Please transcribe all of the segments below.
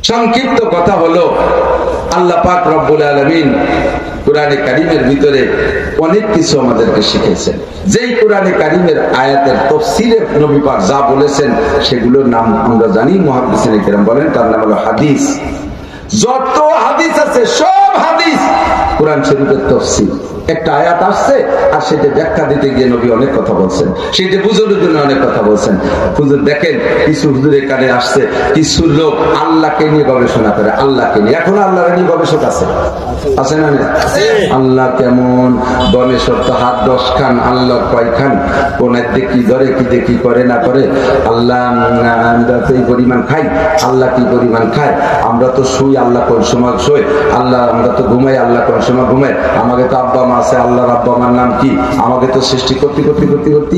সংক্ষিপ্ত কথা হলো, আল্লাহ পাক রব্বুল আলামিন কোরআনে কারীমের ভিতরে অনেক কিছু আমাদেরকে শিখিয়েছেন। যেই কোরআনে কারীমের আয়াতের তাফসীরে নবী পাক যা বলেছেন সেগুলোর নাম আমরা জানি, মুহাদ্দিসিনে কেরাম বলেন তার নাম হলো হাদিস। যত হাদিস আছে সব হাদিস কোরআন শরীফের তাফসীর। একটা আয়াত আসছে আর সেটা ব্যাখ্যা দিতে গিয়ে নবী অনেক কথা বলছেন, সেটা বুঝানোর জন্য অনেক কথা বলছেন। হুজুর দেখেন, কিছু হুজুরের কানে আসছে, কিছু লোক আল্লাহকে নিয়ে গবেষণা করে, আল্লাহকে নিয়ে। এখন আল্লাহর নিয়ে গবেষক আছে না? আল্লাহ কেমন, গণেশের তো হাত 10 খান, আল্লাহর কয়খান, কোন কি ধরে, কি দেখি করে না করে, আল্লাহ আমরা তো এই পরিমাণ খাই, আল্লাহ কি পরিমাণ খায়, আমরা তো শুই, আল্লাহ কোন সময় শোয়, আল্লাহ আমরা তো ঘুমাই, আল্লাহ কোন সময় ঘুমায়, আমাকে তো আব্বা মা আছে, আল্লাহর আব্বা মার নাম কি, আমাকে তো সৃষ্টি করতে করতে করতে করতে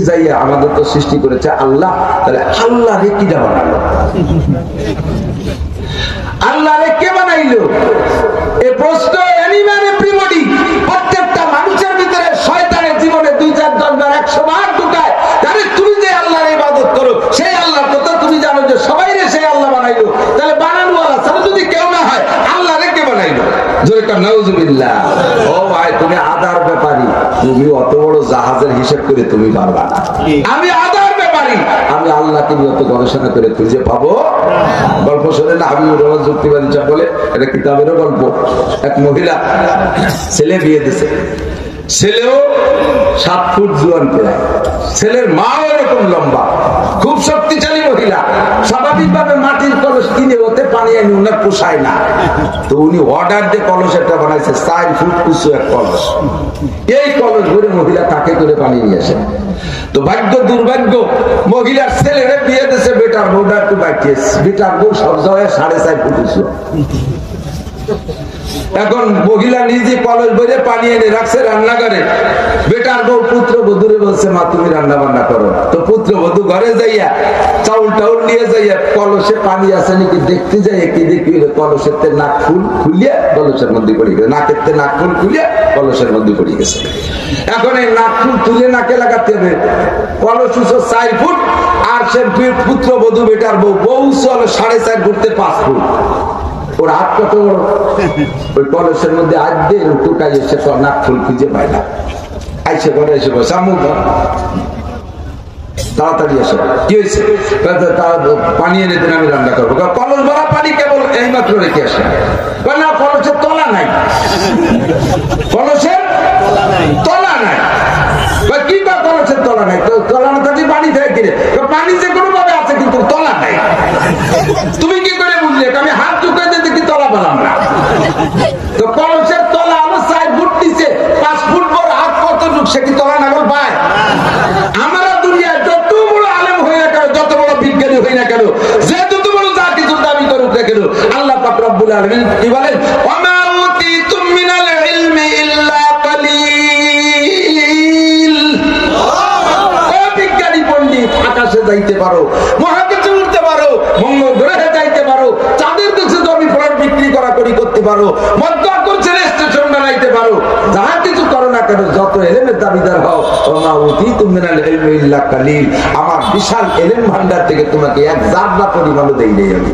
যাইয়া আমাদের তো সৃষ্টি করেছে আল্লাহ, তাহলে আল্লাহ রে কিটা বানালো, আল্লাহ রে কে বানাইলো? এই প্রশ্ন প্রত্যেকটা মানুষের ভিতরে শয়তানের জীবনে 2, 4, 10 বার 100 বার ঢুকায়। তাহলে তুমি যে আল্লাহর ইবাদত করো, সেই আল্লাহ তো তুমি জানো যে সবাই রে সেই আল্লাহ বানাইলো, তাহলে বানানো আল্লাহ ছাড়া যদি কেউ না হয়, আল্লাহ রে কে বানাইলো? জোরে কান নাউজুবিল্লাহ। ও ভাই, তুমি আদার ব্যাপারী, তুমি অত বড় জাহাজের হিসাব করে তুমি পারবা না। আমি আদার ব্যাপারী, আমি আল্লাহকে নিয়ে অত গবেষণা করে খুঁজে পাবো? গল্প শোনে না, হাবিবুর রহমান যুক্তিবাদী যা বলে, এটা কিতাবেরও গল্প। এক মহিলা ছেলে বিয়ে দিছে, ছেলেও 7 ফুট জোয়ান প্রায়, ছেলের মাও এরকম লম্বা, খুব শক্তিশালী মহিলা। স্বাভাবিকভাবে মাটির কলস কিনে ওতে পানি আনি উনার পোষায় না, তো উনি অর্ডার দিয়ে কলস একটা বানাইছে, 4 ফুট উঁচু এক কলস। এই কলস ভরে মহিলা তাকে করে পানি নিয়ে আসে। তো ভাগ্য দুর্ভাগ্য, মহিলার ছেলেরে বিয়ে দিয়েছে, বেটার বউটা একটু বাঁচিয়েছে, বেটার বউ সব জায়গায় 4.5 ফুট উঁচু। এখন মহিলা নিজে কলস ভরে পানি এনে রাখছে রান্নাঘরে, বেটার বউ পুত্র বধূরে বলছে, মা তুমি রান্না বান্না করো। তো পুত্র বধূ ঘরে যাইয়া চাউল টাউল নিয়ে যাইয়া কলসে পানি আছে নাকি দেখতে যাইয়া কি দেখি কলসের নাক ফুল খুলিয়া কলসের মধ্যে পড়ে গেছে, নাকের নাক ফুল খুলিয়া কলসের মধ্যে পড়ে গেছে। এখন এই নাক ফুল তুলে নাকে লাগাতে হবে, কলস উঁচু 4 ফুট, আর সে পুত্র বধূ বেটার বউ বউ হলো 4.5 ফুটতে 5 ফুট। ওর হাত কত বড়, ওই কলসের মধ্যে হাত দিয়ে টুকাই এসে নাক ফুল খুঁজে পায় না। আইসে ঘরে এসে বসে, আম্মু তাড়াতাড়ি এসে, কি হয়েছে? পানি এনে দিন, আমি রান্না করবো। কলস ভরা পানি কেবল এই মাত্র রেখে আসে না, কলসের তলা নাই, কলসের তলা নাই। কি বা কলসের তলা নাই? তলা না থাকলে পানি থেকে কিনে, পানি যে কোনো ভাবে আছে কিন্তু তলা নাই। তুমি কি করে বুঝলে? আমি হাত ঢুকে দিয়ে দেখি তলা পেলাম না। তো কলসের তলা হলো 4 ফুট নিচে, 5 ফুট বড়, হাত কত ঢুক, সে কি তলা নাগল পায়? আমরা দুনিয়ায় যত বড় আলেম হই না কেন, যত বড় বিজ্ঞানী হই না কেন, যে যত বড় যা কিছু দাবি করুক না কেন, আল্লাহ পাক রব্বুল আলামিন কি বলেন? ওয়ামা উতিতুম মিনাল ইলমি ইল্লা কালিল। ও বিজ্ঞানী পণ্ডিত, আকাশে যাইতে পারো, মহাকাশে উঠতে পারো, মঙ্গল গ্রহে যাইতে পারো, চাঁদের দেশে জমি ফলন বিক্রি করাকরি করতে পারো, মধ্য আকর্ষণ স্টেশন বানাইতে পারো, যাহা কিছু করো না কেন, যত এলেমের দাবিদার হও, ওমা উতিতুম মিনাল ইলমি ইল্লা কালিল, আমার বিশাল এলেম ভান্ডার থেকে তোমাকে 1 জাররা পরিমাণও দেই নাই আমি।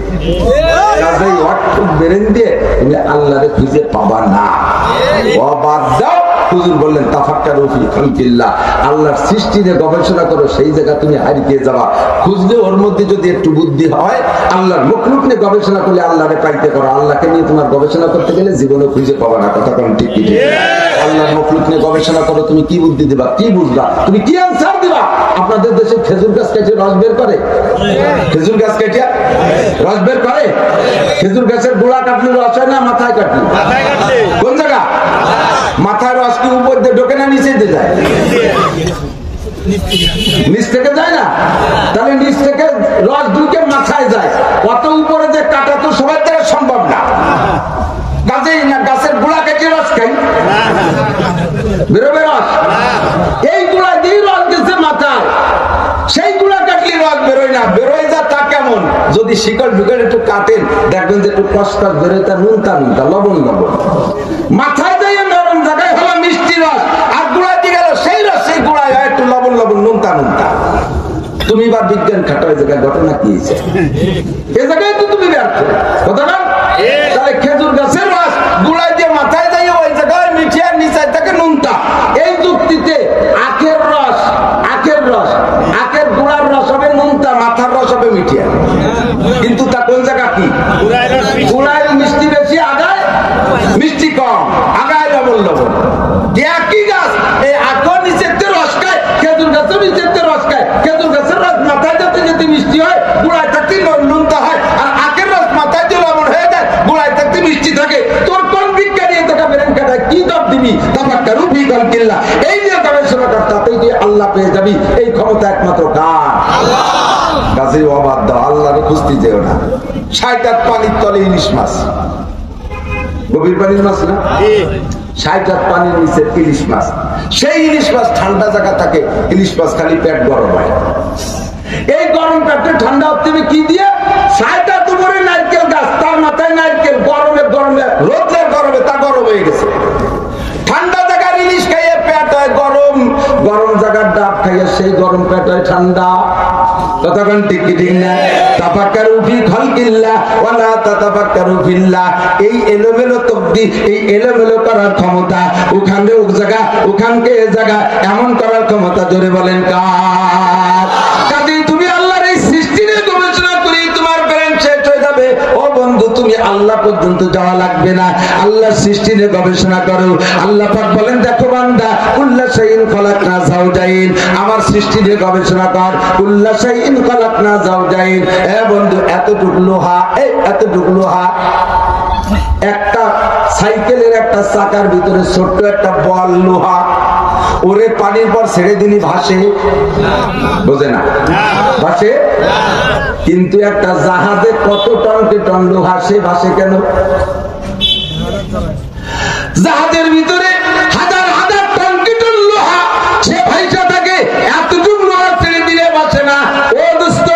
কাজেই অর্থ বেরেন দিয়ে তুমি আল্লাহরে খুঁজে পাবা না। বাদ দাও। হুজুর বললেন তাফাক্কারু ফি খালকিল্লাহ, আল্লাহর সৃষ্টি নিয়ে গবেষণা করো, সেই জায়গা তুমি হারিয়ে যাবা। খুঁজলে ওর মধ্যে যদি একটু বুদ্ধি হয়, আল্লাহর মুখলুক নিয়ে গবেষণা করলে আল্লাহরে পাইতে পারো। আল্লাহকে নিয়ে তোমার গবেষণা করতে গেলে জীবনে খুঁজে পাবা না। কথা কোন ঠিক কি? আল্লাহর মুখলুক নিয়ে গবেষণা করো, তুমি কি বুদ্ধি দিবা, কি বুঝবা, তুমি কি আনসার দিবা? আপনাদের দেশে খেজুর গাছ কেটে রস বের করে, খেজুর গাছ কেটে রস বের করে। খেজুর গাছের গোড়া কাটলে রস হয় না মাথায় কাটলে? কোন জায়গা? মাথায় রস কি উপর দিয়ে ঢোকে না নিচে দিয়ে যায়? নিচ থেকে যায় না, তাহলে নিচ থেকে রস ঢুকে মাথায় যায়। অত উপরে যে কাটা তো সবার দ্বারা সম্ভব না। কাজেই না গাছের গোড়া কেটে রস খাই, বেরোবে রস। এই গোড়া দিয়ে রস গেছে মাথায়, সেই গোড়া কাটলে রস বেরোয় না। বেরোয় যা তা কেমন? যদি শিকড় বিকড় একটু কাটেন, দেখবেন যে একটু কষ্ট বেরোয়, তা নুনতা নুনতা, লবণ লবণ। মাথায় দিয়ে নরম জায়গায় হলো মিষ্টি রস, আর গোড়ায় দিয়ে গেল সেই রস, সেই গোড়ায় হয় একটু লবণ লবণ, নুনতা নুনতা। তুমি বা বিজ্ঞান খাটা, ওই জায়গায় ঘটনা কি হয়েছে? এ জায়গায় তো তুমি ব্যর্থ। যাবি, এই ক্ষমতা একমাত্র কার? কাজে অবাধ্য, আল্লাহরে খুঁজতে যেও না। ৬০ হাত পানির তলে ইলিশ মাছ, গভীর পানির মাছ না, ৬০ হাত পানির নিচে ইলিশ মাছ। সেই ইলিশ মাছ ঠান্ডা জায়গা থাকে, ইলিশ মাছ খালি পেট গরম হয়। এই গরম পেটে ঠান্ডা হচ্ছে কি দিয়ে? ৬০ হাত উপরে নারকেল গাছ, তার মাথায় নারকেল, গরমে গরমে রোদের গরমে তা গরম হয়ে গেছে। ঠান্ডা জায়গার ইলিশ খাইয়ে পেট হয় গরম, গরম জায়গার ডাব খাইয়ে সেই গরম পেট হয় ঠান্ডা। ততক্ষণ ঠিক ঠিক না? তাফাক্কারু ফি খালকিল্লাহ ওয়া লা তাতাফাক্কারু ফিল্লাহ। এই এলোমেলো তকদি, এই এলোমেলো করার ক্ষমতা, ওখানে ওক জায়গা, ওখানকে এ জায়গা এমন করার ক্ষমতা জোরে বলেন কার? কাজেই তুমি আল্লাহর এই সৃষ্টি নিয়ে গবেষণা করি তোমার ব্রেন শেষ হয়ে যাবে। ও বন্ধু, তুমি আল্লাহ পর্যন্ত যাওয়া লাগবে না, আল্লাহর সৃষ্টি নিয়ে গবেষণা করো। আল্লাহ পাক বলেন, দেখো বান্দা, কুল্লা শাইইন খালাকনা যাওজাইন, আমার সৃষ্টি নিয়ে গবেষণা কর। কুল্লা শাইইন খালাকনা যাওজাইন। এ বন্ধু, এতটুকু লোহা, এই এতটুকু লোহা, একটা সাইকেলের একটা চাকার ভিতরে ছোট্ট একটা বল লোহা, ওরে পানির পর ছেড়ে দিলি ভাসে? বোঝে না, ভাসে। কিন্তু একটা জাহাজে কত টন টন লোহা, সে ভাসে কেন? জাহাজের ভিতরে হাজার হাজার টন টন লোহা, সে ভাইসা থাকে, এতটুকু লোহা ছেড়ে দিলে ভাসে না। ও দোস্ত,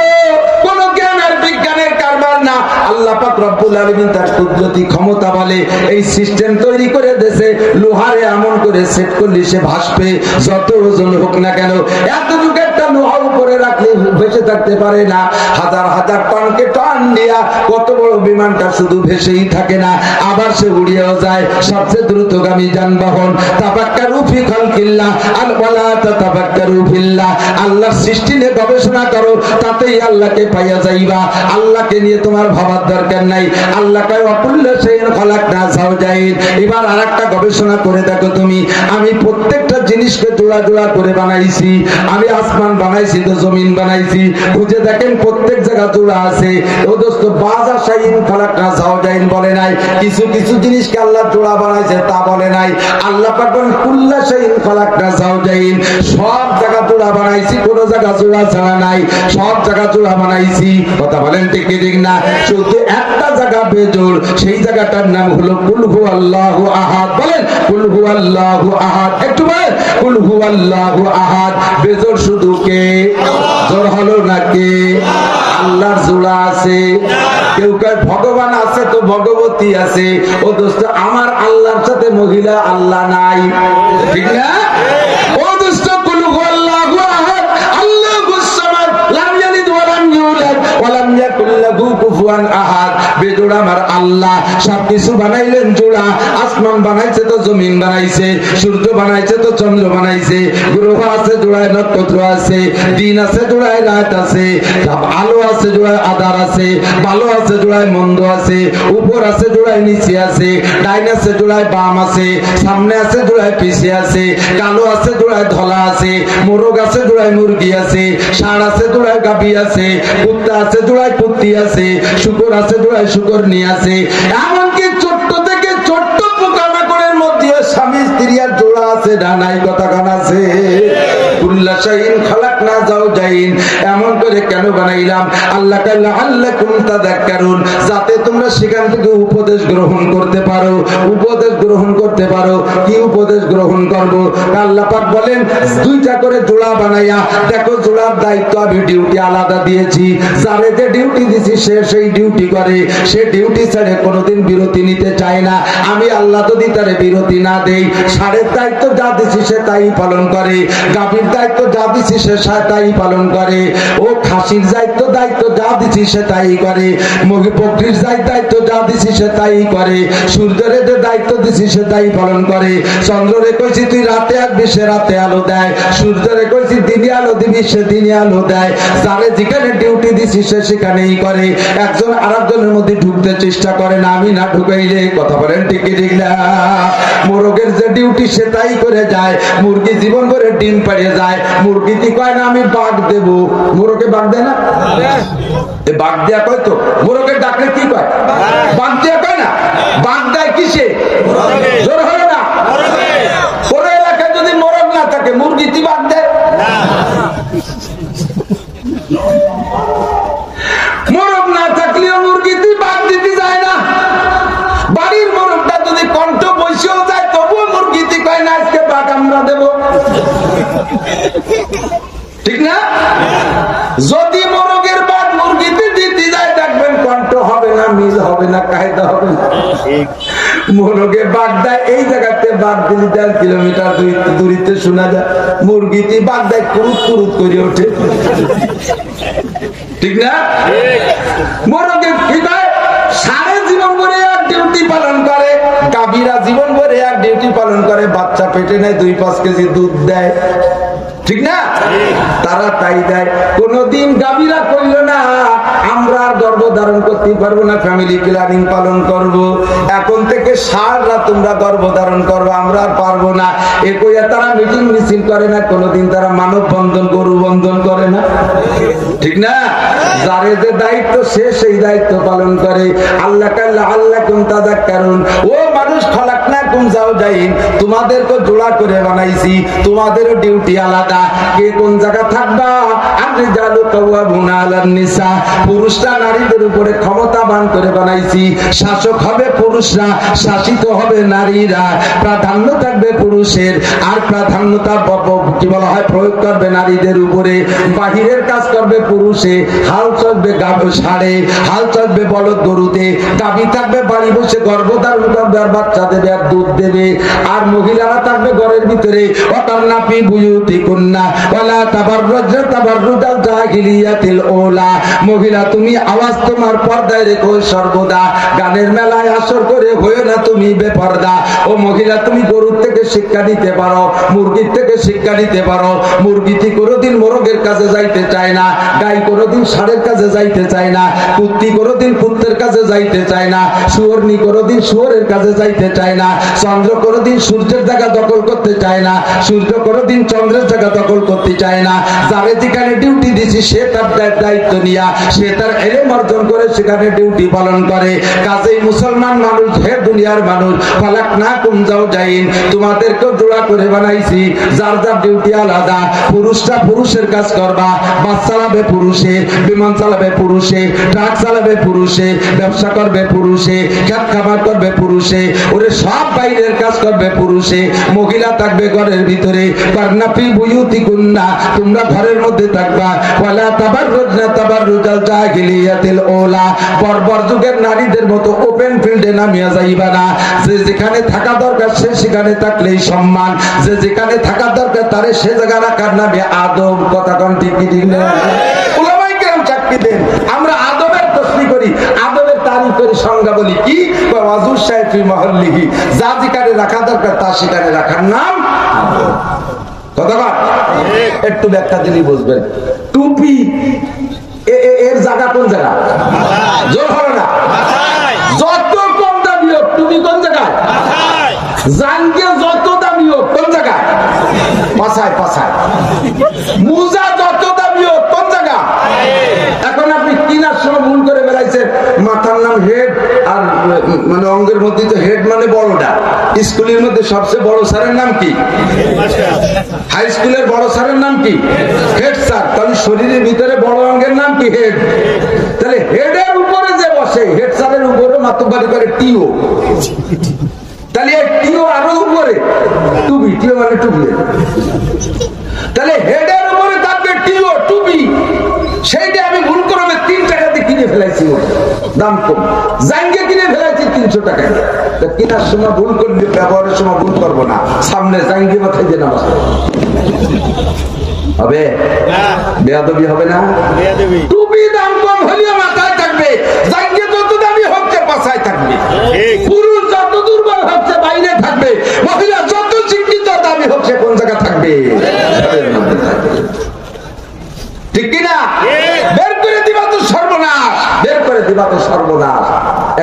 কোন জ্ঞান আর বিজ্ঞানের কারবার না। আল্লাহ পাক রব্বুল আলামিন তার কুদরতি ক্ষমতা বলে এই সিস্টেম তৈরি করে দেশে, লোহারে এমন করে সেট করলে সে ভাসবে, যত ওজন হোক না কেন। এতটুকু একটা লোহা উপরে রাখলে ভেসে থাকতে পারে না। হাজার হাজার টনকে টন দিয়া কত বড় বিমানটা শুধু ভেসেই থাকে না, আবার সে উড়িয়েও যায়। সবচেয়ে দ্রুতগামী যানবাহন। তাফাক্কারু ফি খালকিল্লাহ ওয়ালা তাতাফাক্কারু ফিল্লাহ। আল্লাহর সৃষ্টি নিয়ে গবেষণা করো, তাতেই আল্লাহকে পাইয়া যাইবা। আল্লাহকে নিয়ে তোমার ভাবার দরকার নাই। আল্লাহ কয় ওয়াকুল্লা শাইইন খালাকনা যাওজাইন। এবার আরেকটা গবেষণা করে দেখো তুমি, আমি প্রত্যেকটা জিনিসকে জোড়া জোড়া করে বানাইছি। আমি আসমান বানাইছি তো জমিন বানাইছি, খুঁজে দেখেন প্রত্যেক জায়গা জোড়া আছে। ও দোস্ত, বাজা শাইইন খালাকনা যাওজাইন বলে নাই, কিছু কিছু জিনিসকে আল্লাহ জোড়া বানাইছে তা বলে নাই। আল্লাহ পাক বলেন কুল্লা শাইইন খালাকনা যাওজাইন, সব জায়গা জোড়া বানাইছি, কোন জায়গা জোড়া ছাড়া নাই, সব জায়গা জোড়া বানাইছি। কথা বলেন ঠিক ঠিক না? শুধু একটা জায়গা বেজোড়, সেই জায়গাটার নাম হলো কুল হুয়াল্লাহু আহাদ। বলেন কুল হুয়াল্লাহু আহাদ, একটু বলেন কুল হুয়াল্লাহু আহাদ। বেজোড় শুধু কে? জোর হলো না কে? আল্লাহর জোড়া আছে? কেউ কয় ভগবান আছে তো ভগবতী আছে। ও দোস্ত, আমার আল্লাহর সাথে মহিলা আল্লাহ নাই, ঠিক না? ও দোস্ত, কুল হুয়াল্লাহু আহাদ, আল্লাহুস সামাদ, লাম ইয়ালিদ ওয়া লাম ইউলাদ ওয়া লাম ইয়াকুল লাহু কুফুয়ান আহাদ। বেজোড় আমার আল্লাহ, সবকিছু বানাইলেন জোড়া। আসমান বানাইছে তো জমিন বানাইছে, সূর্য বানাইছে তো চন্দ্র বানাইছে, গ্রহ আছে জোড়ায়, নক্ষত্র আছে, দিন আছে জোড়ায়, রাত আছে, আলো আছে জোড়ায়, আধার আছে, ভালো আছে জোড়ায়, মন্দ আছে, উপর আছে জোড়ায়, নিচে আছে, ডাইন আছে জোড়ায়, বাম আছে, সামনে আছে জোড়ায়, পিছে আছে, কালো আছে জোড়ায়, ধলা আছে, মোরগ আছে জোড়ায়, মুরগি আছে, ষাঁড় আছে জোড়ায়, গাভী আছে, কুত্তা আছে জোড়ায়, কুত্তি আছে, শুকর আছে জোড়ায়, শুকরনি আছে। এমনকি ছোট্ট থেকে ছোট্ট পোকামাকড়ের মধ্যে স্বামী স্ত্রী আর জোড়া আছে, ডানাই কথা গান আছে। কুল্লা শাইইন খালাকনা যাওজাইন, এমন করে কেন বানাইলাম? আল্লাহ তাআলা আল্লাকুম তাযাক্কারুন, যাতে তোমরা সেখান থেকে উপদেশ গ্রহণ করতে পারো। উপদেশ গ্রহণ করতে পারো। কি উপদেশ গ্রহণ করব? আল্লাহ পাক বলেন দুইটা করে জোড়া বানাইয়া দেখো, জোড়ার দায়িত্ব আমি ডিউটি আলাদা দিয়েছি। যারে যে ডিউটি দিছি সে সেই ডিউটি করে, সে ডিউটি ছেড়ে কোনোদিন বিরতি নিতে চায় না। আমি আল্লাহ যদি তারে বিরতি না দেই, ষাঁড়ের দায়িত্ব যা দিছি সে তাই পালন করে, গাভীর দায়িত্ব যা দিছি সে তাই পালন করে, ও খাসির দায়িত্ব যা দিছি সে তাই করে, মুরগি বকরির দায়িত্ব যা দিছি সে তাই করে, সূর্যের যে দায়িত্ব দিছি সে তাই পালন করে। চন্দ্ররে কইছি তুই রাতে আসবি, সে রাতে আলো দেয়। সূর্যরে কইছি দিনে আলো দিবি, সে দিনে আলো দেয়। যারে যেখানে ডিউটি দিছি সে সেখানেই করে। একজন আরেকজনের মধ্যে ঢুকতে চেষ্টা করে না, আমি না ঢুকাইলে। কথা বলেন ঠিক ঠিক না? মোরগের যে ডিউটি সে তাই করে যায়। মুরগি জীবন ভরে ডিম পাড়িয়ে যায়। মুরগি কি কয় না আমি বাঘ দেব? মোরগে বাঘ দেয় না? বাঘ দেয়া কয় তো। মোরগের ডাকলে কি কয়? বাঘ দেয়া কয় না? বাঘ দেয় কিসে? জোর হলো না? কোন এলাকায় যদি মোরগ না থাকে, মুরগি কি বাঘ দেয়? মিল হবে না, কায়দা হবে না। মোরগে বাগ দেয় এই জায়গাতে, বাগ দিলি 1.5 কিলোমিটার দূরিতে শোনা যায় মুরগিটি বাগ দেয়, কুরুত কুরুত করে ওঠে, ঠিক না? মোরগে কি দেয়, সারা জীবন ভরে এক ডিউটি পালন করে, গাভীরা জীবন ভরে এক ডিউটি পালন করে, বাচ্চা পেটে নেয় 2-5 কেজি দুধ দেয়, ঠিক না? তারা তাই দেয়। কোনদিন গাভীরা কইল না আমরা আর গর্ভধারণ করতে পারবো না, ফ্যামিলি প্ল্যানিং পালন করব, এখন থেকে সারা তোমরা গর্ভধারণ করবো, আমরা আর পারবো না। এ কইয়া তারা মিটিং মিছিল করে না, কোনদিন তারা মানব বন্ধন গরু বন্ধন করে না, ঠিক না? যারে যে দায়িত্ব সে সেই দায়িত্ব পালন করে। আল্লাহ কাল্লা আল্লাহ কুম তাযাক্কারুন, ও মানুষ খলাকনাকুম যাওজাইন, তোমাদেরকে জোড়া করে বানাইছি, তোমাদেরও ডিউটি আলাদা। কে কোন জায়গা থাকবা, আর-রিজালু কাওয়ামুনা আলান নিসা, পুরুষরা নারীদের উপরে ক্ষমতাবান করে বানাইছি। শাসক হবে পুরুষরা, শাসিত হবে নারীরা। প্রাধান্য থাকবে পুরুষের, আর প্রাধান্যতা কি বলা হয় প্রয়োগ করবে নারীদের উপরে। বাহিরের কাজ করবে পুরুষে, হাল চলবে ষাঁড়ে, হাল চলবে বলদ গরুতে, গাভী থাকবে বাড়ি বসে গর্ভধারণ করবে আর বাচ্চা দেবে আর দুধ দেবে। আর মহিলারা থাকবে ঘরের ভিতরে, ওয়াকারনা ফি বুয়ুতিকুন্না ওয়ালা তাবাররাজনা তাবাররুজাল জাহিলিয়াতিল ওলা, মহিলা তুমি আওয়াজ তোমার পর্দায় রেখো সর্বদা, গানের মেলায় আসর করে হয়ে না তুমি বেপর্দা। ও মহিলা তুমি গরুর থেকে শিক্ষা নিতে পারো, মুরগির থেকে শিক্ষা নিতে পারো। মুরগিটি কোনোদিন মোরগের কাছে যাইতে চায় না, গাই কোনোদিন ষাঁড়ের কাছে যাইতে চায় না, কুত্তি কোনোদিন কুত্তের কাছে যাইতে চায় না, শুয়োরনি কোনোদিন শুয়োরের কাছে যাইতে চায় না, চন্দ্র কোনোদিন সূর্যের জায়গা দখল করতে চায় না, সূর্য কোনোদিন চন্দ্রের জায়গা দখল করতে চায় না। যারে যেখানে ডিউটি দিছি সে তার দায়িত্ব নিয়া সে তার এলেম অর্জন করে সেখানে ডিউটি পালন করে। কাজেই মুসলমান মানুষ, হে দুনিয়ার মানুষ, ফালাকনাকুম যাওজাইন, তোমাদেরকেও জোড়া করে বানাইছি, যার যার ডিউটি আলাদা। পুরুষরা পুরুষের কাজ করবা, বাস চালাবে পুরুষে, বিমান চালাবে পুরুষে, ট্রাক চালাবে পুরুষে, ব্যবসা করবে পুরুষে, খেত খামার করবে পুরুষে, ওরে সব বাইরের কাজ করবে পুরুষে। মহিলা থাকবে ঘরের ভিতরে, কারনা ফি বুয়ুতিকুন্না, তোমরা ঘরের মধ্যে থাকবা, ওয়ালা তাবাররুজনা তাবাররুজাল জাহিলিয়াতিল ওলা, বর্বর যুগের নারীদের মতো ওপেন ফিল্ডে নামিয়া যাইবা না। যে যেখানে থাকা দরকার সে সেখানে থাকলেই সম্মান, যে যেখানে থাকা দরকার তারে সে জায়গা রাখার নামে আদব। কথা কোন ঠিক কি ঠিক না? উলামায়ে কেরাম চাকরি দেন, আমরা আদবের তসবিহ করি, আদবের তারিফ করি, সংজ্ঞা বলি কি? ওয়াজুর শাইখ ফি মাহাল্লিহি, যা যেখানে রাখা দরকার তা সেখানে রাখার নাম আদব। কথা বল, একটু ব্যাখ্যা দিলেই বুঝবেন। টুপি এর জায়গা কোন জায়গা? জোর হবে না, যত কম দামি হোক টুপি কোন জায়গায়? জানকে যত দামি হোক কোন জায়গায়? পাছায় পাছায়। মুজা যত দামি হোক কোন জায়গা? এখন আপনি কিনার সময় ভুল করে বেড়াইছেন, মাথার নাম হেড, আর মানে অঙ্গের মধ্যে তো হেড মানে বড়টা। স্কুলের মধ্যে সবচেয়ে বড় স্যারের নাম কি? হাই স্কুলের বড় স্যারের নাম কি? Head sir. তাহলে শরীরের ভিতরে বড় অঙ্গের নাম কি? হেড। তাহলে হেডের উপরে যে বসে, হেড স্যারের উপরে মাতব্বারি করে টিও, তাহলে টিও আরো উপরে টুপি, টিও মানে টুপি। তাহলে হেডের উপরে থাকবে টিও, টুপি। সেইটা আমি ভুল করে 3 টাকাতে কিনে ফেলাইছি, দাম কম, জাঙ্গে কিনে ফেলাইছি 300 টাকায়। কেনার সময় ভুল করলে ব্যবহারের সময় ভুল করবো না, সামনে জাঙ্গে মাথায় দিয়ে নামাজ হবে, বেয়াদবি হবে না? টুপি দাম কম হলেও মাথায় থাকবে, জাঙ্গে যত দামি হচ্ছে পাছায় থাকবে। পুরুষ যত দুর্বল হচ্ছে বাইরে থাকবে, মহিলা যত শিক্ষিত দামি হচ্ছে কোন জায়গা থাকবে? ঠিক কিনা? বের করে দিবা তো সর্বনাশ, বের করে দিবা তো সর্বনাশ,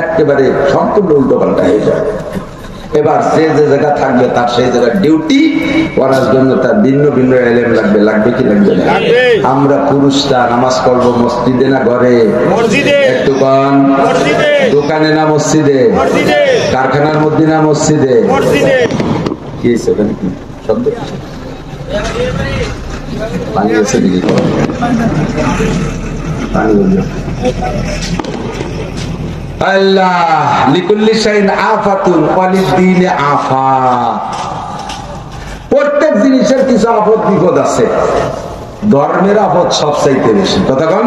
একেবারে সম্পূর্ণ উল্টো পাল্টা হয়ে যায়। এবার সে যে জায়গা থাকবে তার সেই জায়গার ডিউটি করার জন্য তার ভিন্ন ভিন্ন এলেম লাগবে, লাগবে কি লাগবে না? আমরা পুরুষরা নামাজ পড়বো মসজিদে না ঘরে? একটু কন, দোকানে না মসজিদে? কারখানার মধ্যে না মসজিদে? কি শব্দ পানি আছে দিকে পানি বললো আল্লাহ লিকুল্লি শাইইন আফাতুন ওয়ালিদ্দীনে আফাত। প্রত্যেক জিনিসের কিছু আপদ বিপদ আছে, ধর্মের আপদ সবচাইতে বেশি। কথা কন,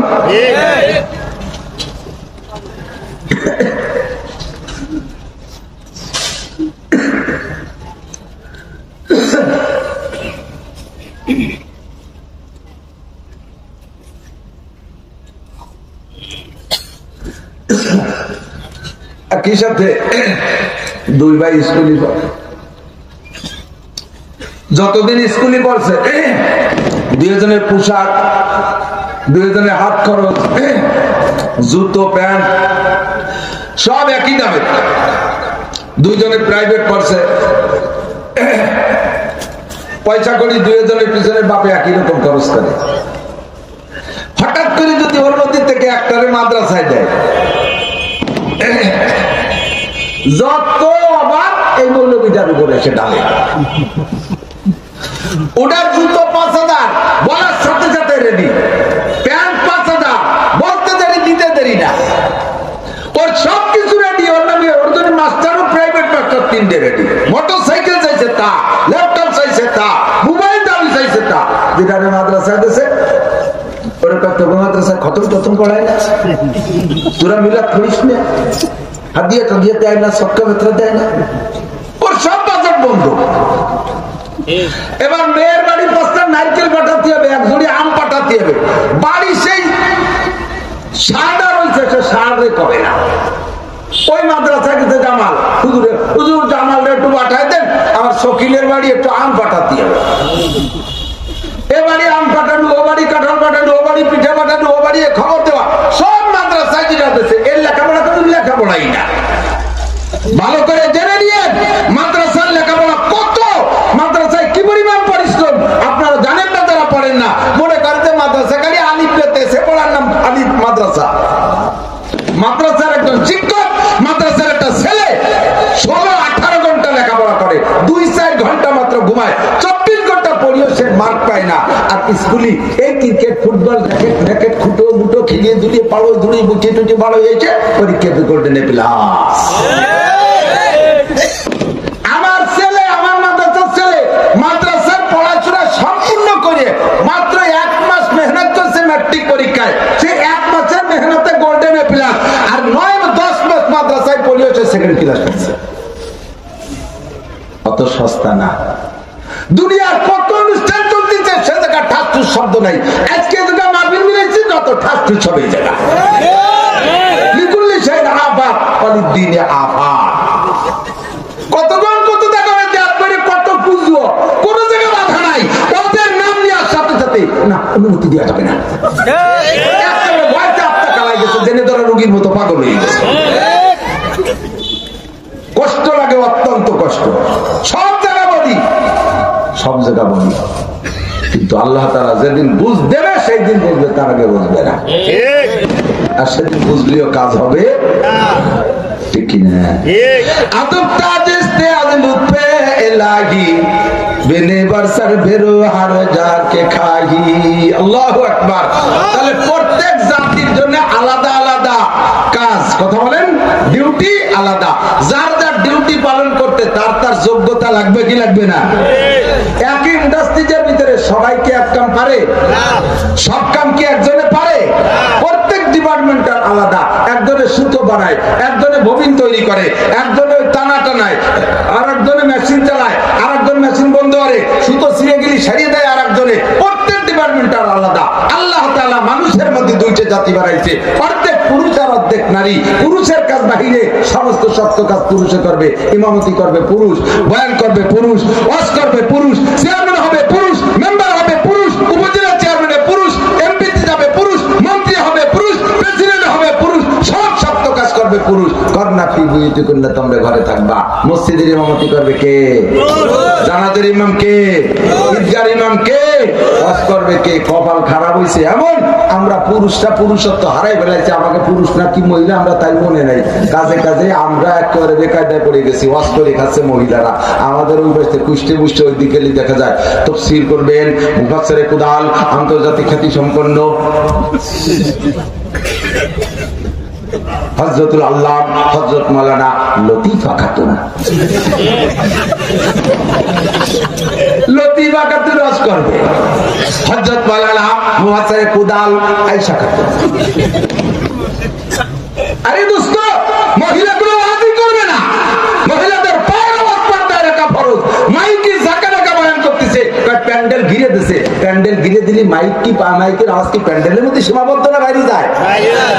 একই সাথে দুই ভাই স্কুলে পড়ে, যতদিন স্কুলে পড়ছে দুইজনের পোশাক, দুইজনের হাত খরচ, জুতো প্যান্ট সব একই দামে। দুইজনে প্রাইভেট পড়ছে, পয়সা করি দুইজনের পিছনে বাপে একই রকম খরচ করে। হঠাৎ করে যদি ওর মধ্যে থেকে একটারে মাদ্রাসায় দেয়, যত আবার এই মৌলবীটার উপরে সে ডালে। ওটার জুতো 5,000 বলার সাথে সাথে রেডি, প্যান্ট 5,000 বলতে দেরি দিতে দেরি না, ওর সব কিছু রেডি। ওর নামে ওর জন্য মাস্টারও প্রাইভেট মাস্টার 3টে রেডি। মোটর সাইকেল চাইছে তা, ল্যাপটপ চাইছে তা, মোবাইল দামি চাইছে তা। যেটা মাদ্রাসায় দিয়েছে ওর কত মাদ্রাসায় খতম টতম পড়ায় না, তোরা মিলাদ করিস না, হাদিয়া টাদিয়া দেয় না, সবকা বেতরা দেয় না, ওর সব বাজার বন্ধ। এবার মেয়ের বাড়ি 5টা নারকেল পাঠাতে হবে, 1 জোড়ি আম পাঠাতে হবে। বাড়ি সেই সারটা রয়েছে, সে সারে করে না। ওই মাদ্রাসা কিন্তু জামাল হুজুর জামাল একটু পাঠায় দেন, আমার শকিলের বাড়ি একটু আম পাঠাতে হবে। এ বাড়ি আম পাঠানো, ও বাড়ি কাঁঠাল পাঠানো, ও বাড়ি পিঠা পাঠানো, ও বাড়ি খবর দেওয়া, সব মাদ্রাসায় যেটা দিচ্ছে। এর লেখাপড়া তো লেখাপড়াই না। ভালো করে জেনে নিয়ে মাদ্রাসার লেখাপড়া কত, মাদ্রাসায় কি পরিমাণ পরিশ্রম আপনারা জানেন না, যারা পড়েন না। মনে করতে মাদ্রাসা খালি আলিফ পেতে পড়ার নাম আলিফ মাদ্রাসা। মাদ্রাসার একজন শিক্ষক, মাদ্রাসার একটা ছেলে 16-18 ঘন্টা লেখাপড়া করে, 2-4 ঘন্টা মাত্র ঘুমায়, 24 ঘন্টা পড়িও সে মার্ক পায় না। আর স্কুলে এই ক্রিকেট, ফুটবল, র্যাকেট খুঁটো মুটো খেলিয়ে দুলিয়ে পাড়ো দুলিয়ে বুটিয়ে টুটিয়ে বাড়ো হয়েছে, পরীক্ষাতে গোল্ডেন এ প্লাস। আমার ছেলে, আমার মাদ্রাসার ছেলে মাদ্রাসার পড়াশোনা সম্পূর্ণ করে মাত্র 1 মাস মেহনত করছে ম্যাট্রিক পরীক্ষায়, সে 1 মাসের মেহনতে গোল্ডেন এ প্লাস। আর 9-10 মাস মাদ্রাসায় পড়িয়ে সে সেকেন্ড ক্লাস করছে। অত সস্তা না। দুনিয়ার কত অনুষ্ঠান চলতেছে, সে জায়গা ঠাসঠুস শব্দ নাই। আজকে যেটা মাহফিল মিলেছে, যত ঠাসঠুস সবই জায়গা। লিকুল্লি শাইইন আফাত ওয়ালিদ্দিনে আফাত। কতজন কত দেখা হয়েছে, আপনি কত পুজো, কোন জায়গায় বাধা নাই। ওদের নাম নেওয়ার সাথে সাথে না, অনুমতি দেওয়া যাবে না। ভয়তে আত্মা কালাই গেছে, জেনে ধরা রোগীর মতো পাগল হয়ে গেছে। কষ্ট লাগে, অত্যন্ত কষ্ট। সব জায়গা বলি, সব জায়গা বলি, কিন্তু আল্লাহ তাআলা যেদিন বুঝ দেবে সেই দিন বুঝবে, তার আগে বুঝবে না। আর সেদিন বুঝলেও কাজ হবে ঠিক কিনা? আদব তাজেস্তে আজ লুৎফে ইলাহি বিনে বরসর বেরো হার যাকে খাহি। আল্লাহু আকবার। তাহলে প্রত্যেক জাতির জন্য আলাদা আলাদা কাজ, কথা বলেন, ডিউটি আলাদা। যার যার ডিউটি পালন করতে তার তার যোগ্যতা লাগবে কি লাগবে না? একই ইন্ডাস্ট্রিজের ভিতরে সবাইকে এক কাম পারে? সব কাম কি একজনে পারে? প্রত্যেক ডিপার্টমেন্টাল আলাদা। একজনে সুতো বানায়, একজনে ববিন তৈরি করে, একজনে টানা টানায়, আর একজনে মেশিন চালায়, আর একজন মেশিন বন্ধ করে, সুতো ছিঁড়ে গেলে সারিয়ে দেয় আর একজনে। প্রত্যেক ডিপার্টমেন্টাল আলাদা। আল্লাহ তাআলা মানুষের মধ্যে 2টে জাতি বানাইছে, অর্ধেক পুরুষ আর অর্ধেক নারী। পুরুষের কাজ বাহিরে সমস্ত শক্ত কাজ পুরুষে করবে, ইমামতি করবে পুরুষ, বয়ান করবে পুরুষ, ওয়াজ করবে পুরুষ, চেয়ারম্যান হবে পুরুষ, মেম্বার হবে পুরুষ, উপজেলা চেয়ারম্যান পুরুষ, এমপিতে যাবে পুরুষ, মন্ত্রী হবে পুরুষ, প্রেসিডেন্ট হবে পুরুষ, সব শক্ত কাজ করবে পুরুষ। করনা ফি বুয়ুতিকুন্না, তোমরা ঘরে থাকবা। মসজিদের ইমামতি করবে কে? জানাজার ইমাম কে? ঈদগার ইমাম কে? ওয়াজ করবে কে? কপাল খারাপ হইছে এমন আমরা পুরুষরা পুরুষত্ব হারাই ফেলাইছি। আমাকে পুরুষ না কি মহিলা আমরা তাই মনে নাই। কাজে কাজে আমরা একেবারে বেকায়দায় পড়ে গেছি। ওয়াজ করে খাচ্ছে মহিলারা, আমাদের ওই বসতে কুষ্টে মুষ্টে ওই দিকে দেখা যায়। তাফসীর করবেন মুফাসসিরে কুদাল, আন্তর্জাতিক খ্যাতি সম্পন্ন হযরতুল আল্লাম হযরত মাওলানা লতিফা খাতুন, লতিফা খাতুন ওয়াজ করবে। হযরত মাওলানা মুফাসসিরে কুদাল আয়েশা খাতুন। আরে দোস্ত, মহিলাগুলো ওয়াজি করবে না, মহিলাদের পায়ের আওয়াজ পর্দায় রাখা ফরজ। মাইকে জাকা জাকা বয়ান করতেছে, প্যান্ডেল ঘিরে দিছে, প্যান্ডেল ঘিরে দিলে মাইকের আওয়াজ কি প্যান্ডেলের মধ্যে সীমাবদ্ধ না বাইরে যায়?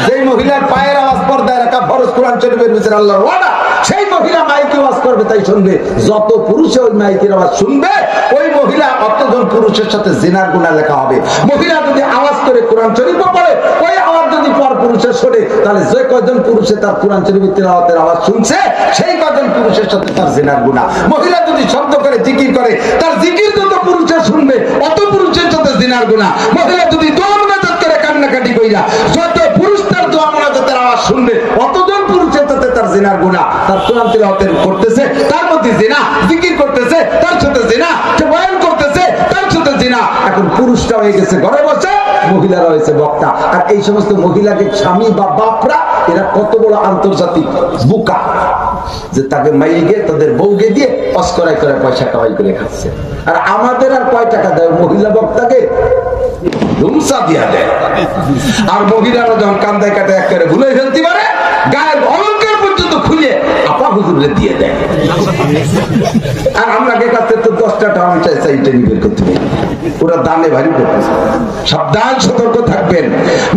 যে মহিলার পায়ের আওয়াজ পর্দায় রাখা ফরজ, কোরআন শরীফের ভিতরে আল্লাহর ওয়াদা, সেই মহিলা মাইকে আওয়াজ করবে তাই শুনবে। যত পুরুষে ওই মাইকের আওয়াজ শুনবে, ওই মহিলা অতজন পুরুষের সাথে জিনার গুনাহ লেখা হবে। মহিলা যদি আওয়াজ করে কোরআন শরীফ পড়ে, ওই আওয়াজ যদি পর পুরুষের শোনে, তাহলে যে কয়জন পুরুষে তার কোরআন শরীফের তিলাওয়াতের আওয়াজ শুনছে, সেই কয়জন পুরুষের সাথে তার জিনার গুনাহ। মহিলা যদি শব্দ করে জিকির করে, তার জিকির যত পুরুষে শুনবে, অত পুরুষের সাথে জিনার গুনাহ। মহিলা যদি দোয়া মুনাজাত করে কান্নাকাটি কইরা, যত পুরুষ তার দোয়া মুনাজাতের আওয়াজ শুনবে, অতজন পুরুষের সাথে তার জিনার গুনাহ। তার কোরআন তিলাওয়াত করতেছে, তার মধ্যে জিনা, জিকির করতেছে, তার সাথে জিনা, বয়ান করতেছে, তার সাথে জিনা। এখন পুরুষটা হয়ে গেছে ঘরে বসে, মহিলারা হয়েছে বক্তা। আর এই সমস্ত মহিলাকে স্বামী বা বাপরা, এরা কত বড় আন্তর্জাতিক বুকা, যে তাকে মাইকে তাদের বউকে দিয়ে অস্করাই করে পয়সা কামাই করে খাচ্ছে। আর আমাদের আর কয় টাকা দেয় মহিলা বক্তাকে? ধুমসা দিয়া দেয়। আর মহিলারা যখন কান্দায় কাটে এক করে ভুলে ফেলতে পারে, গায়ের অলঙ্কার পর্যন্ত খুলে আপা হুজুরে দিয়ে দেয়। আর আমরা কাছে তো 10টা টাকা চাই বের করতে পারি, ওরা দামে ভারী করতেছে। সাবধান, সতর্ক থাকবেন।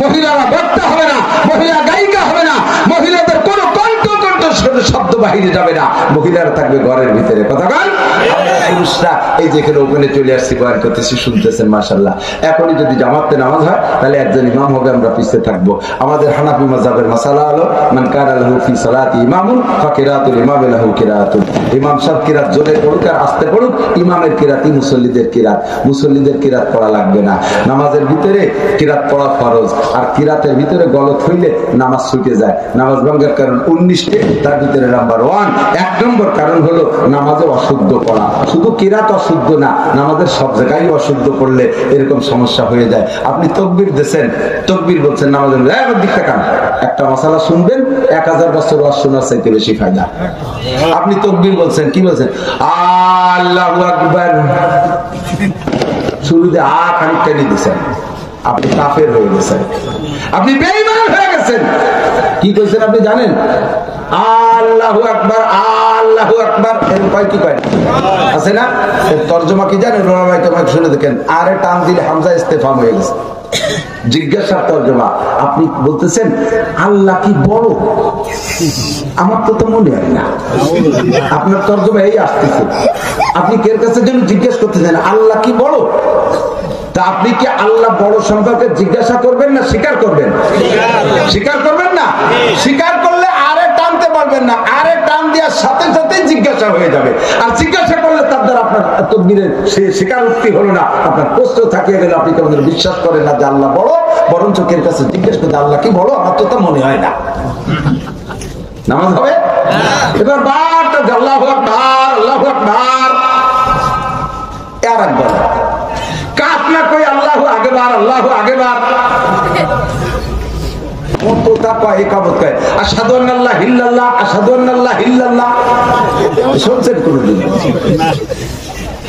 মহিলারা বক্তা হবে না, মহিলা গায়িকা হবে না, মহিলাদের কোনো কণ্ঠ শব্দ বাহিরে যাবে না, মহিলারা থাকবে ঘরের ভিতরে। কথা বল। পুরুষরা এই যেখানে ওখানে চলে আসছি, বয়ান করতেছি, শুনতেছেন, মাশাআল্লাহ। এখনই যদি জামাতে নামাজ হয়, তাহলে একজন ইমাম হবে, আমরা পিছিয়ে থাকবো। আমাদের হানাফি মাযহাবের মাসালা হলো, মান কানা লাহু ফি সালাতি ইমামুন ফাকিরাতুল ইমামি লাহু কিরাতুন। ইমাম সাহেব কিরাত জোরে পড়ুক আর আস্তে পড়ুক, ইমামের কিরাতই মুসল্লিদের কিরাত। মুসল্লিদের কিরাত পড়া লাগবে না। নামাজের ভিতরে কিরাত পড়া ফরজ, আর কিরাতের ভিতরে গলত হইলে নামাজ ছুটে যায়। নামাজ ভাঙার কারণ 19টে, তার ভিতরে নাম্বার 1, 1 নম্বর কারণ হলো নামাজে অশুদ্ধ পড়া। শুধু কিরাত অশুদ্ধ না, নামাজের সব জায়গায় অশুদ্ধ পড়লে এরকম সমস্যা হয়ে যায়। আপনি তাকবীর দিচ্ছেন, তাকবীর বলছেন, নামাজের দিকটা কান, একটা মাসালা শুনবেন, 1000 বছর ওয়াজ শোনার চাইতে বেশি ফায়দা। আপনি তাকবীর বলছেন, কি বলছেন? আল্লাহু আকবার, শুরুতে খানিকটা নিয়ে দিচ্ছেন, আপনি কাফের হয়ে গেছেন, আপনি বেঈমান হয়ে গেছেন। কি কইছেন আপনি জানেন? আল্লাহু আকবার, আল্লাহু আকবার, এর কয় কি কয় আছে না? তরজমা কি জানেন? ওলামায়ে কেরাম শুনে দেখেন, আরে টান দিলে হামজা ইস্তেফাম হয়ে গেছে। জিজ্ঞাসার তরজমা, আপনি বলতেছেন আল্লাহ কি বড়? আমার তো মনে হয় না। আপনার তরজমা এই আসতেছে, আপনি কের কাছে যেন জিজ্ঞেস করতেছেন আল্লাহ কি বড়? তা আপনি কি আল্লাহ বড় সম্পর্কে জিজ্ঞাসা করবেন না স্বীকার করবেন? স্বীকার করবেন না? স্বীকার করলে আরে টানতে পারবেন না, আরে টান দেওয়ার সাথে সাথে জিজ্ঞাসা হয়ে যাবে। আর জিজ্ঞাসা করলে তার দ্বারা আপনার তাকবীরের স্বীকারোক্তি হলো না, আপনার প্রশ্ন থাকিয়ে গেল, আপনি কেমন বিশ্বাস করেন না যে আল্লাহ বড়, বরং চোখের কাছে জিজ্ঞেস করতে আল্লাহ কি বড়? আমার তো তা মনে হয় না। নামাজ হবে? এবার বারটা আল্লাহু আকবার, আল্লাহু আকবার, আর একবার কাফনা কই আল্লাহু আকবার, আল্লাহু আকবার, কতটা কয় একামত কয়, আশহাদু আন্নাল্লাহ ইল্লাল্লাহ, আশহাদু আন্নাল্লাহ ইল্লাল্লাহ, শুনছেন কোনদিন?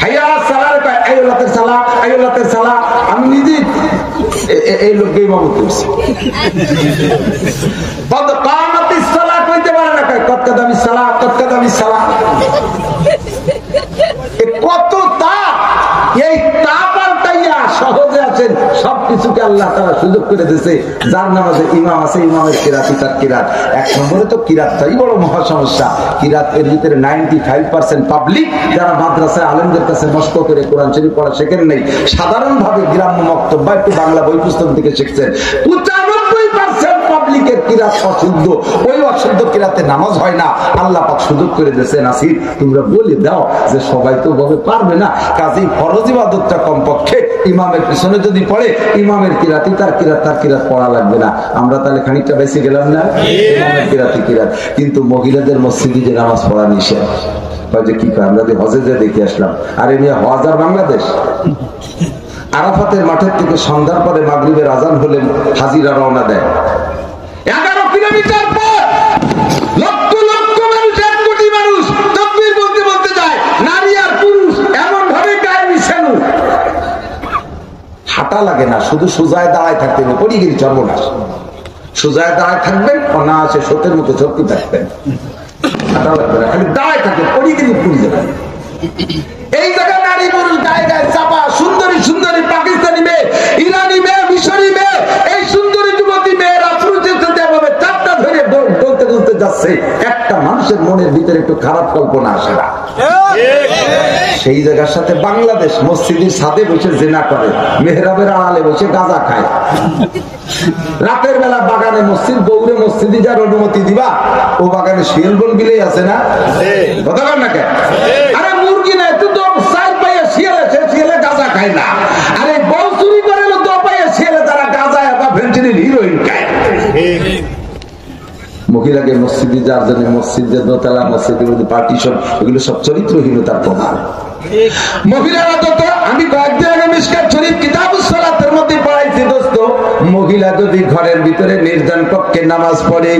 হাইয়া সালাত কয়, আইয়ুলাতের সালাত, আইয়ুলাতের সালাত। আমি নিজে এই লোককে ইমামত করছি। কদ কামাতিস সালাত কইতে পারে না, কয় কদ কাদামিস সালাত, কদ কাদামিস সালাত। কত তা, এই তাপালটাইয়া সহজে আছেন, সবকিছুকে আল্লাহ তাআলা সুযোগ করে দিয়েছে। যার নামাজে ইমাম আছে, ইমামের কিরাত, তার কিরাত। এক নম্বরে তো কিরাতটাই বড় মহা সমস্যা। কিরাত এর ভিতরে 95% পাবলিক যারা মাদ্রাসায় আলেমদের কাছে মস্ক করে কোরআন শরীফ পড়া শেখেন নাই, সাধারণভাবে গ্রাম্য বক্তব্য একটু বাংলা বই পুস্তক থেকে শিখছেন। 95% পাবলিকের কিরাত অশুদ্ধ। ওই অশুদ্ধ কিরাতে নামাজ হয় না। আল্লাহ পাক সুযোগ করে দিয়েছেন, আসির তোমরা বলে দাও যে সবাই তো ভাবে পারবে না, কাজেই ফরজ ইবাদতটা কমপক্ষে ইমামের পিছনে যদি পড়ে, ইমামের কিরাতি তার কিরাত, তার কিরাত পড়া লাগবে না। আমরা তাহলে খানিকটা বেশি গেলাম না? ইমামের কিরাতি কিরাত। কিন্তু মহিলাদের মসজিদে যে নামাজ পড়া নিষেধ। যে কি কয়, আমরা হজে যে দেখে আসলাম, আর এমনি হজ আর বাংলাদেশ। আরাফাতের মাঠের থেকে সন্ধ্যার পরে মাগরিবের আজান হলেন, হাজিরা রওনা দেয়। 11 কিলোমিটার পর লক্ষ লক্ষ মানুষ, 1 কোটি মানুষ তাকবীর বলতে বলতে যায়, নারী আর পুরুষ এমন ভাবে গায়ে মিশানো, হাঁটা লাগে না, শুধু সোজায় দাঁড়ায় থাকতে হবে, পড়ি গেলি সর্বনাশ। সোজায় দাঁড়ায় থাকবেন, অনায়াসে সত্যের মতো চলতে থাকবেন, খালি দাঁড়ায় থাকবেন, পড়িয়ে গেলে পুড়ে যাবেন। এই জায়গায় নারী পুরুষ গায়ে গায়ে চাপা, সুন্দরী সুন্দরী পাকিস্তানি মেয়ে, ইরানি মেয়ে, মিশরি মেয়ে, এই সুন্দরী যুবতী মেয়েরা এভাবে চারটা ধরে বলতে বলতে যাচ্ছে, একটা মানুষের মনের ভিতরে একটু খারাপ কল্পনা আসে না। সেই জায়গার সাথে বাংলাদেশ মসজিদের ছাদে বসে জিনা করে, মেহরাবের আড়ালে বসে গাঁজা খায়, রাতের বেলা বাগানে মসজিদ বউরে মসজিদে যার অনুমতি দিবা, ও বাগানে শিয়াল বন বিলেই আছে না, কথা বল না কেন? আরে মুরগি নাই, তুই তো সাইড পাইয়া শিয়াল আছে, শিয়ালে গাঁজা খায় না। আরে বউ চুরি করে তো পাইয়া শিয়ালে তারা গাঁজা বা ফেন্সিডিল হিরোইন খায়। মহিলাকে মসজিদে যার জন্য মসজিদের দোতলা, মসজিদের মধ্যে পার্টিশন, এগুলো সব চরিত্রহীনতার প্রমাণ। মহিলারা তো, আমি কয়েকদিন আগে মিশকাত শরীফ কিতাবুস সালাতের মধ্যে পড়াইছি দোস্ত, মহিলা যদি ঘরের ভিতরে নির্জন কক্ষে নামাজ পড়ে,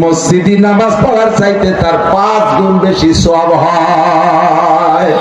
মসজিদি নামাজ পড়ার চাইতে তার 5 গুণ বেশি সওয়াব হয়।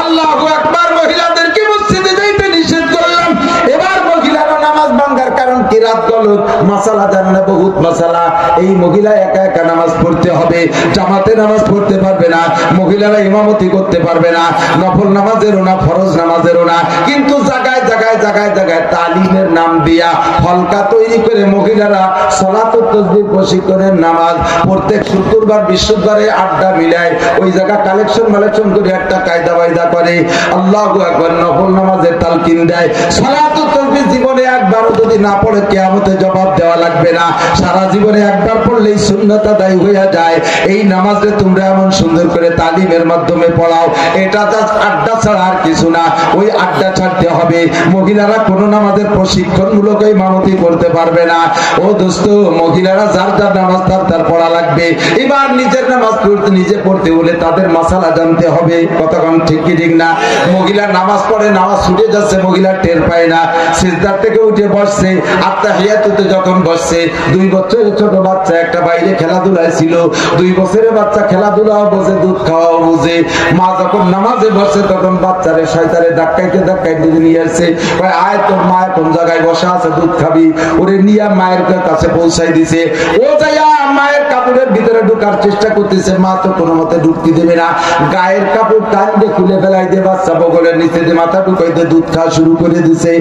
আল্লাহু আকবার। মহিলাদেরকে মসজিদে যাইতে নিষেধ করলাম। এবার মহিলারা নামাজ ভাঙার কারণ কি? রাত গলত মাসালা জানে, বহুত মাসালা। এই মহিলা একা একা নামাজ পড়তে হবে, জামাতে নামাজ পড়তে পারবে না, মহিলারা ইমামতি করতে পারবে না, নফল নামাজেরও না, ফরজ নামাজেরও না। কিন্তু জায়গায় জায়গায় জায়গায় জায়গায় তালিমের নাম দিয়া হলকা তৈরি করে মহিলারা সালাত ও তাসবিহ প্রশিক্ষণের নামাজ প্রত্যেক শুক্রবার বৃহস্পতিবারে আড্ডা মিলায়, ওই জায়গা কালেকশন করে একটা কায়দা বায়দা করে, আল্লাহু আকবার, নফল নামাজের তালকিন দেয়। সালাত ও তাসবিহ জীবনে একবারও যদি না পড়ে কিয়ামতে জবাব দেওয়া লাগবে না, সারা জীবনে একবার পড়লেই সুন্নাত আদায় হয়ে যায়। এই নামাজে তোমরা এমন সুন্দর করে তালিমের মাধ্যমে পড়াও, এটা আড্ডা ছাড়া আর কিছু না। ওই আড্ডা ছাড়তে হবে। মহিলারা কোন নামাজের প্রশিক্ষণমূলক ইমামতি করতে পারবে না। ও দোস্ত, মহিলারা যার যার নামাজ তার পড়া লাগবে। এবার নিজের নামাজ নিজে পড়তে হলে তাদের মাসালা জানতে হবে। কতক্ষণ ঠিক কি ঠিক না? মহিলা নামাজ পড়ে, নামাজ ছুটে যাচ্ছে, মহিলা টের পায় না, সিজদার থেকে উঠে বসছে, আত্তাহিয়াতুতে যখন বসছে, 2 বছরের ছোট বাচ্চা একটা বাইরে খেলাধুলায় ছিল, 2 বছরের বাচ্চা খেলাধুলাও বোঝে, দুধ খাওয়াও বুঝে। মা যখন নামাজে বসে তখন বাচ্চারে শয়তানে ধাক্কাইতে ধাক্কাইতে নিয়ে আসছে, আয় তোর মা কোন জায়গায় বসা আছে, দুধ খাবি। ওরে নিয়ে মায়ের কাছে পৌঁছাই দিছে। ও যাইয়া মায়ের কাপড়ের ভিতরে ঢুকার চেষ্টা করতেছে, মা তো কোনো মতে ঢুকতে দেবে না, গায়ের কাপড় টান দিয়ে খুলে ফেলাই দিয়ে বাচ্চা বগলের নিচে দিয়ে মাথা ঢুকাইতে দুধ খাওয়া শুরু করে দিছে।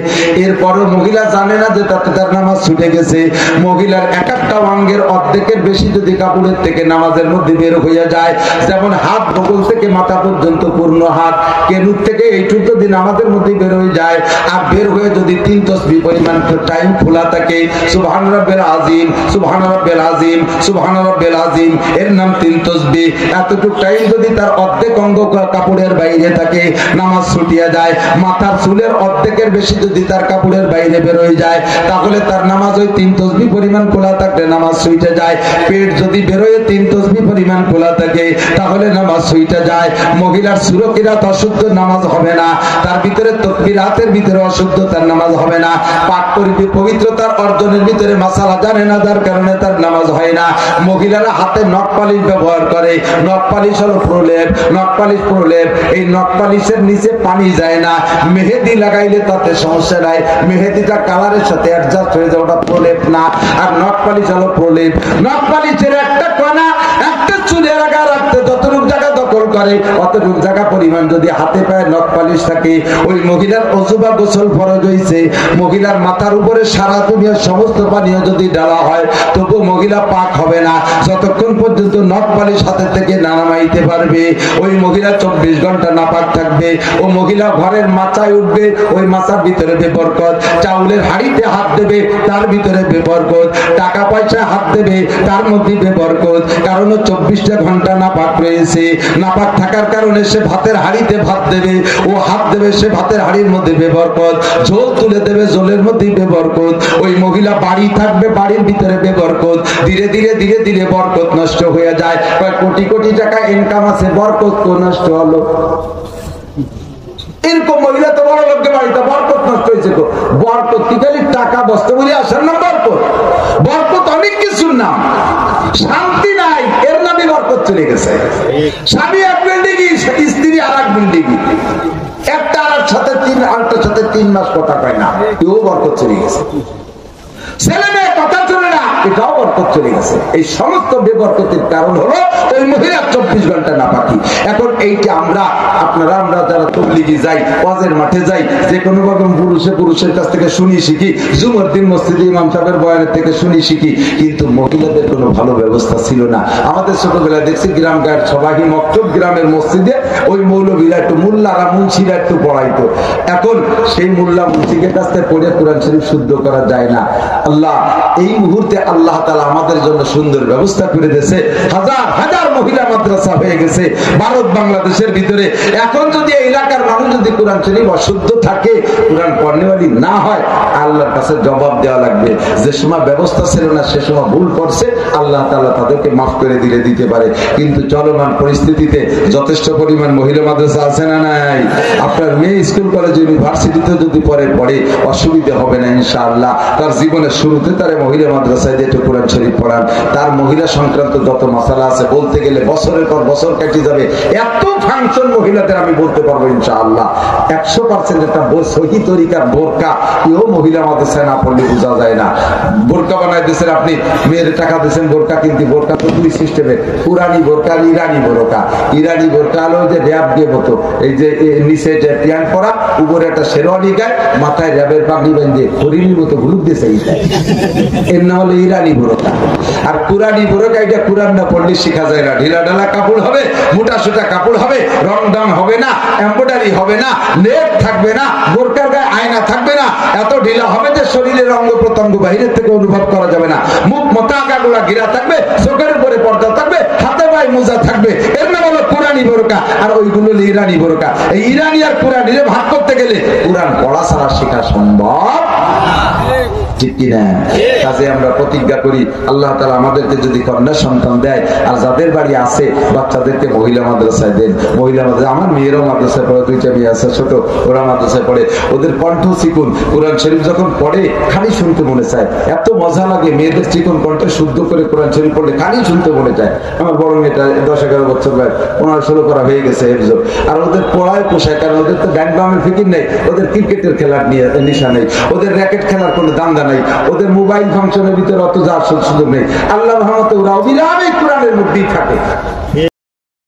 এরপরও মহিলা জানে না যে তাতে তার নামাজ ছুটে গেছে। মহিলার এক একটা অঙ্গের অর্ধেকের বেশি যদি কাপড়ের থেকে নামাজের মধ্যে বের হয়ে যায়, যেমন হাত বগল থেকে মাথা পর্যন্ত পূর্ণ হাত, কেনুর থেকে এইটুক যদি নামাজের মধ্যে বের হয়ে যায়, আর বের হয়ে যদি 3 তাসবিহ পরিমাণ টাইম খোলা থাকে, সুবহান রাব্বিল আযীম, সুবহান রাব্বিল আযীম, সুবহান রাব্বিল আযীম, এর নাম 3 তাসবিহ। এতটুকু টাইম যদি তার অর্ধেক অঙ্গ কাপড়ের বাইরে থাকে, নামাজ ছুটিয়া যায়। মাথার চুলের অর্ধেকের বেশি যদি তার কাপড়ের বাইরে বের হয়ে যায়, তাহলে তার নামাজ ওই 3 তাসবিহ পরিমাণ খোলা থাকলে নামাজ ছুটে যায়। পেট যদি বের হয়ে 3 তাসবিহ পরিমাণ খোলা থাকে, তাহলে নামাজ ছুটে যায়। মহিলার সুরকিরাত অশুদ্ধ, নামাজ হবে না। তার ভিতরে তাকবীরাতের ভিতরে অশুদ্ধ, তার নামাজ হবে না। পাক করিবে পবিত্রতার অর্জনের ভিতরে মাসালা জানে না, যার কারণে তার নামাজ হয় না। মহিলারা হাতে নখ পালিশ ব্যবহার করে, নখ পালিশ হলো প্রলেপ, নখ পালিশ প্রলেপ। এই নখ পালিশের নিচে পানি যায় না, মেহেদি লাগাইলে তাতে সমস্যা নাই, মেহেদিটা কালারের সাথে অ্যাডজাস্ট হয়ে যায়, ওটা প্রলেপ না। আর নখ পালিশ হলো প্রলেপ। নখ পালিশের একটা কণা একটা চুলে লাগা রাখতে যতটুকু জায়গা দখল করে, অতটুকু জায়গা পরিমাণ যদি হাতে পায়ে নখ পালিশ থাকে, ওই মহিলার ওযু বা গোসল ফরজ হইছে। মহিলার মাথার উপরে সারা দুনিয়ার সমস্ত পানীয় যদি ঢালা হয়, তবু মহিলা পাক হবে না যতক্ষণ পর্যন্ত নখ পালিশ হাতে থেকে না নামাইতে পারবে। ওই মহিলা 24 ঘন্টা নাপাক থাকবে। ও মহিলা ঘরের মাচায় উঠবে, ওই মাচার ভিতরে বেবরকত। চাউলের হাড়িতে হাত দেবে, তার ভিতরে বেবরকত। টাকা পয়সা হাত দেবে, তার মধ্যে বেবরকত। কারণ 24টা ঘন্টা নাপাক রয়েছে। নাপাক থাকার কারণে সে ভাতের হাড়িতে ভাত দেবে, ও হাত দেবে, সে ভাতের হাড়ির মধ্যে বেবরকত। ঝোল তুলে দেবে, ঝোলের মধ্যে বেবরকত। ওই মহিলা বাড়ি থাকবে, বাড়ির ভিতরে বেবরকত। ধীরে ধীরে ধীরে ধীরে বরকত নষ্ট হয়ে যায়। কোটি কোটি টাকা ইনকাম আছে, বরকত নষ্ট হলো। এরকম মহিলা তো বড় লোককে বাড়িতে বরকত নষ্ট হয়েছে। বরকত কি খালি টাকা বস্তা বলে আসার নাম বরকত? বরকত অনেক কিছুর নাম। শান্তি নাই, এর নামে বরকত চলে গেছে। স্বামী এক বিল্ডিং, স্ত্রী আর এক বিল্ডিং, একটা আর সাথে 3 মাস কথা কয় না, এও বরকত চলে গেছে। ছেলে মেয়ে কথা চলে না, এটাও বরকত চলে গেছে। এই সমস্ত বেবরকতের কারণ হলো ওই মহিলা 24 ঘন্টা নাপাকি। এখন এইটা আমরা যারা তবলিগি যাই, ওয়াজের মাঠে যাই, যে কোনো রকম পুরুষের কাছ থেকে শুনি শিখি, জুমার দিন মসজিদে ইমাম সাহেবের বয়ানের থেকে শুনি শিখি, কিন্তু মহিলাদের কোনো ভালো ব্যবস্থা ছিল না। আমাদের ছোটবেলায় দেখছি গ্রাম গায়ের সবাই মক্তব গ্রামের মসজিদে ওই মৌলবীরা একটু মুল্লারা মুন্সিরা একটু পড়াইতো। এখন সেই মুল্লা মুন্সিকের কাছ থেকে পড়ে কোরআন শরীফ শুদ্ধ করা যায় না। আল্লাহ এই মুহূর্তে আল্লাহ তাআলা আমাদের জন্য সুন্দর ব্যবস্থা করে দিয়েছে। হাজার হাজার মহিলা মাদ্রাসা হয়ে গেছে ভারত বাংলাদেশের ভিতরে। এখন যদি এই এলাকার মানুষ যদি কোরআন শরীফ অশুদ্ধ থাকে, কোরআন পড়নেওয়ালি না হয়, আল্লাহর কাছে জবাব দেওয়া লাগবে। যে সময় ব্যবস্থা ছিল না সে সময় ভুল করছে, আল্লাহ তাআলা তাদেরকে মাফ করে দিতে পারে। কিন্তু চলমান পরিস্থিতিতে যথেষ্ট পরিমাণ মহিলা মাদ্রাসা আছে না নাই? আপনার মেয়ে স্কুল কলেজ ইউনিভার্সিটিতে যদি পড়ে অসুবিধা হবে না ইনশাআল্লাহ। তার জীবনের শুরুতে তার মহিলা মাদ্রাসায় দিয়ে কোরআন শরীফ পড়ান। তার মহিলা সংক্রান্ত যত মাসালা আছে বলতে গেলে বছরের পর বছর কেটে যাবে। এত ফাংশন মহিলাদের আমি বলতে পারবো ইনশাআল্লাহ। 100% একটা সহি তরিকার বোরকা কেউ মহিলা মাদ্রাসায় না পড়লে বোঝা যায় না। বোরকা বানাই দিয়েছেন আপনি, মেয়ের টাকা দিয়েছেন বোরকা কিনতে। বোরকা তো দুই সিস্টেমে, পুরানি বোরকা আর ইরানি বোরকা। ইরানি বোরকা হলো যে র্যাব দিয়ে মতো, এই যে নিচে প্যান্ট পরা, উপরে একটা শেরওয়ানি গায়ে, মাথায় র্যাবের পাগড়ি বেঁধে হরিণীর মতো গ্রুপ দিয়েছে, এর নাম হলো ইরানি বোরকা। আর পুরানি বোরকা, এটা কোরআন না পড়লে শেখা যায় না। ঢিলা ঢালা কাপড় হবে, মোটা সোটা কাপড় হবে, রং দাম হবে না, এমব্রয়ডারি হবে না, নেট থাকবে না, বোরকার গায়ে আয়না থাকবে না, এত ঢিলা হবে যে শরীরের অঙ্গ প্রত্যঙ্গ বাহিরের থেকে অনুভব করা যাবে না, মুখ মোটা গোলা ঘিরা থাকবে, চোখের উপরে পর্দা থাকবে, হাতে পায়ে মোজা থাকবে, এর নাম হলো পুরানি বোরকা। আর ওইগুলো ইরানি বোরকা। এই ইরানি আর পুরানিরে ভাগ করতে গেলে কোরআন পড়া ছাড়া শেখা সম্ভব, ঠিক কিনা? কাজে আমরা প্রতিজ্ঞা করি, আল্লাহ তাআলা আমাদেরকে যদি কন্যা সন্তান দেয়, আর যাদের বাড়ি আছে বাচ্চাদেরকে মহিলা মাদ্রাসায় দেন। মহিলা মাদ্রাসা, আমার মেয়েরও মাদ্রাসায় পড়ে, দুইটা মেয়ে আছে ছোট, ওরা মাদ্রাসায় পড়ে। ওদের কণ্ঠ চিকুন, কোরআন শরীফ যখন পড়ে খালি শুনতে মনে চায়, এত মজা লাগে। মেয়েদের চিকুন কণ্ঠে শুদ্ধ করে কোরআন শরীফ পড়লে খালি শুনতে মনে চায়। আমার বড় মেয়েটা 10-11 বছর বয়স, 15-16 করা হয়ে গেছে হেফজ। আর ওদের পড়ায় পোষায়, কারণ ওদের তো ব্যাংক বামের ফিকির নেই, ওদের ক্রিকেটের খেলার নিয়ে নেশা নেই, ওদের র্যাকেট খেলার কোনো দান্দা নাই, ওদের মোবাইল ফাংশনের ভিতরে অত যার সুযোগ নেই। আল্লাহ রহমতে ওরা অবিরামে কোরআনের মধ্যেই থাকে।